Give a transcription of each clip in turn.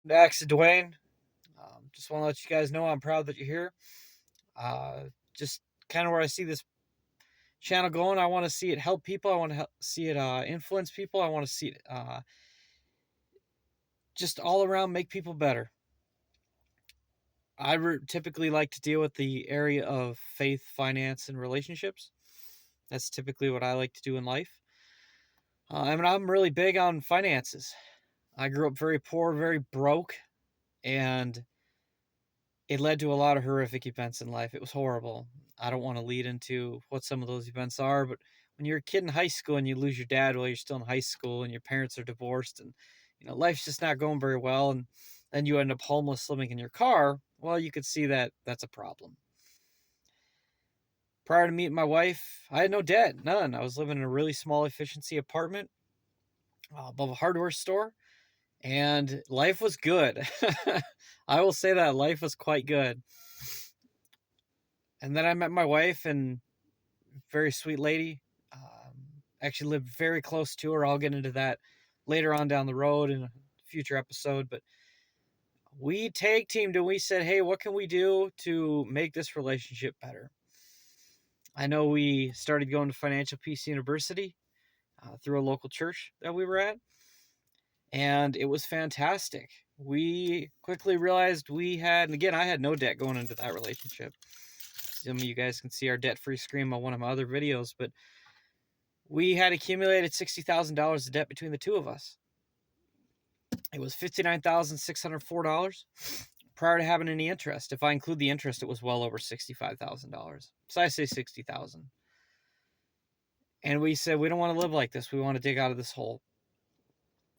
Max and Dwayne. Just want to let you guys know I'm proud that you're here. Just kind of where I see this channel going. I want to see it help people. I want to see it influence people. I want to see it just all around make people better. Typically like to deal with the area of faith, finance, and relationships. That's typically what I like to do in life. I'm really big on finances. I grew up very poor, very broke, and it led to a lot of horrific events in life. It was horrible. I don't want to lead into what some of those events are, but when you're a kid in high school and you lose your dad while you're still in high school and your parents are divorced and life's just not going very well, and then you end up homeless living in your car, well, you could see that that's a problem. Prior to meeting my wife, I had no debt, none. I was living in a really small efficiency apartment above a hardware store, and life was good. I will say that life was quite good. And then I met my wife, and very sweet lady. Actually lived very close to her. I'll get into that later on down the road in a future episode. But we tag teamed and we said, hey, what can we do to make this relationship better? I know we started going to Financial Peace University through a local church that we were at, and it was fantastic. We quickly realized we had, and again, I had no debt going into that relationship. Some of you guys can see our debt-free screen on one of my other videos, but we had accumulated $60,000 of debt between the two of us. It was $59,604 prior to having any interest. If I include the interest, it was well over $65,000. So I say 60,000. And we said, we don't want to live like this. We want to dig out of this hole.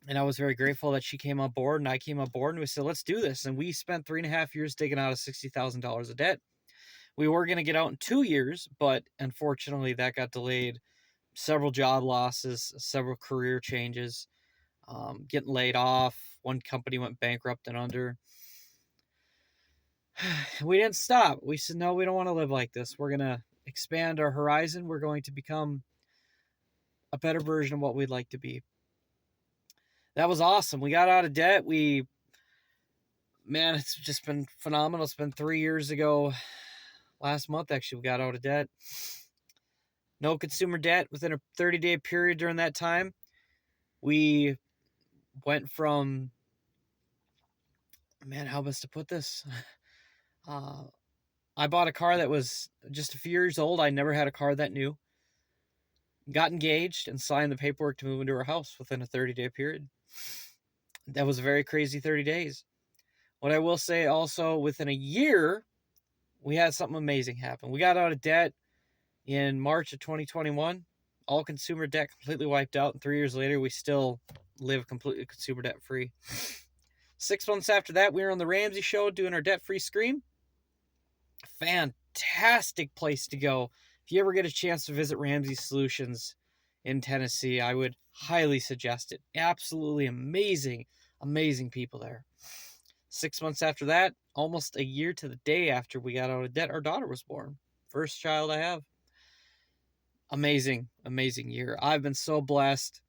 And I was very grateful that she came on board and I came on board, and we said, let's do this. And we spent 3.5 years digging out of $60,000 of debt. We were going to get out in 2 years, but unfortunately that got delayed. Several job losses, several career changes, getting laid off. One company went bankrupt and under. We didn't stop. We said, no, we don't want to live like this. We're going to expand our horizon. We're going to become a better version of what we'd like to be. That was awesome. We got out of debt. Man, it's just been phenomenal. It's been 3 years ago. Last month, actually, we got out of debt. No consumer debt within a 30-day period during that time. We went from, man, how best to put this? I bought a car that was just a few years old. I never had a car that new. Got engaged and signed the paperwork to move into our house within a 30-day period. That was a very crazy 30 days. What I will say also, within a year, we had something amazing happen. We got out of debt in March of 2021. All consumer debt completely wiped out. And 3 years later, we still live completely consumer debt free. 6 months after that, we were on the Ramsey Show doing our debt free scream. Fantastic place to go. If you ever get a chance to visit Ramsey Solutions in Tennessee, I would highly suggest it. Absolutely amazing, amazing people there. 6 months after that, almost a year to the day after we got out of debt, our daughter was born. First child I have. Amazing, amazing year. I've been so blessed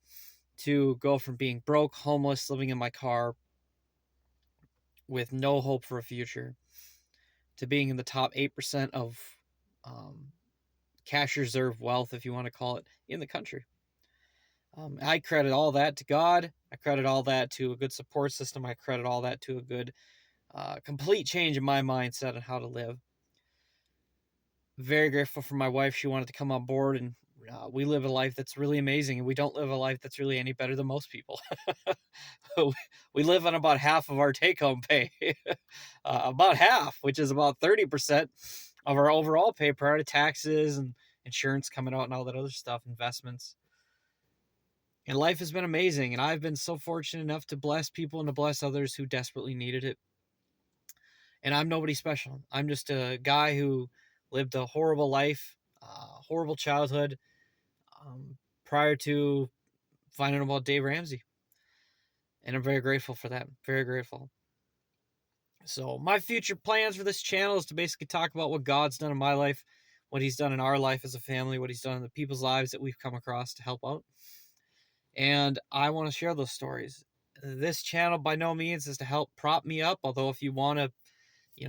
to go from being broke, homeless, living in my car with no hope for a future, to being in the top 8% of cash reserve wealth, if you want to call it, in the country. I credit all that to God. I credit all that to a good support system. I credit all that to a good, complete change in my mindset on how to live. Very grateful for my wife. She wanted to come on board, and we live a life that's really amazing, and we don't live a life that's really any better than most people. We live on about half of our take-home pay, about half, which is about 30% of our overall pay prior to taxes and insurance coming out and all that other stuff, investments. And life has been amazing, and I've been so fortunate enough to bless people and to bless others who desperately needed it. And I'm nobody special. I'm just a guy who lived a horrible life, horrible childhood, prior to finding out about Dave Ramsey. And I'm very grateful for that. Very grateful. So my future plans for this channel is to basically talk about what God's done in my life, what he's done in our life as a family, what he's done in the people's lives that we've come across to help out. And I want to share those stories. This channel by no means is to help prop me up, although if you want to,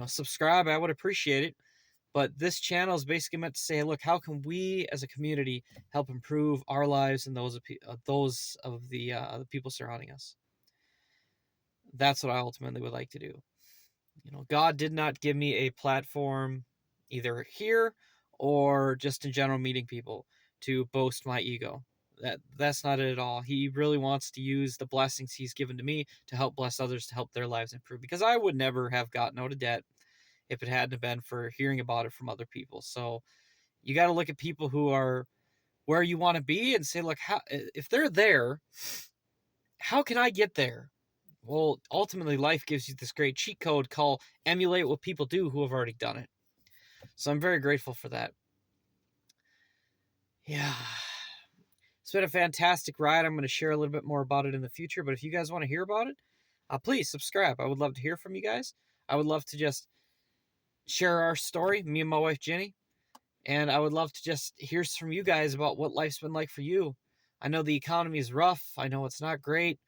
subscribe, I would appreciate it. But this channel is basically meant to say, look, how can we as a community help improve our lives and those of the people surrounding us? That's what I ultimately would like to do. God did not give me a platform either here or just in general meeting people to boast my ego. That's not it at all. He really wants to use the blessings he's given to me to help bless others, to help their lives improve, because I would never have gotten out of debt if it hadn't been for hearing about it from other people. So you got to look at people who are where you want to be and say, look, how, if they're there, how can I get there? Well, ultimately, life gives you this great cheat code called emulate what people do who have already done it. So I'm very grateful for that. Yeah. It's been a fantastic ride. I'm going to share a little bit more about it in the future, but if you guys want to hear about it, please subscribe. I would love to hear from you guys. I would love to just share our story, me and my wife, Jenny, and I would love to just hear from you guys about what life's been like for you. I know the economy is rough. I know it's not great.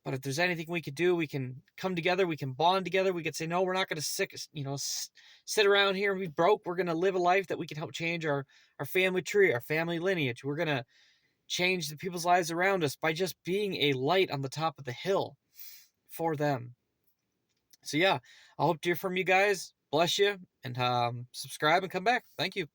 But if there's anything we could do, we can come together. We can bond together. We could say, no, we're not going to sit around here and be broke. We're going to live a life that we can help change our family tree, our family lineage. We're going to change the people's lives around us by just being a light on the top of the hill for them. So yeah, I hope to hear from you guys. Bless you, and subscribe and come back. Thank you.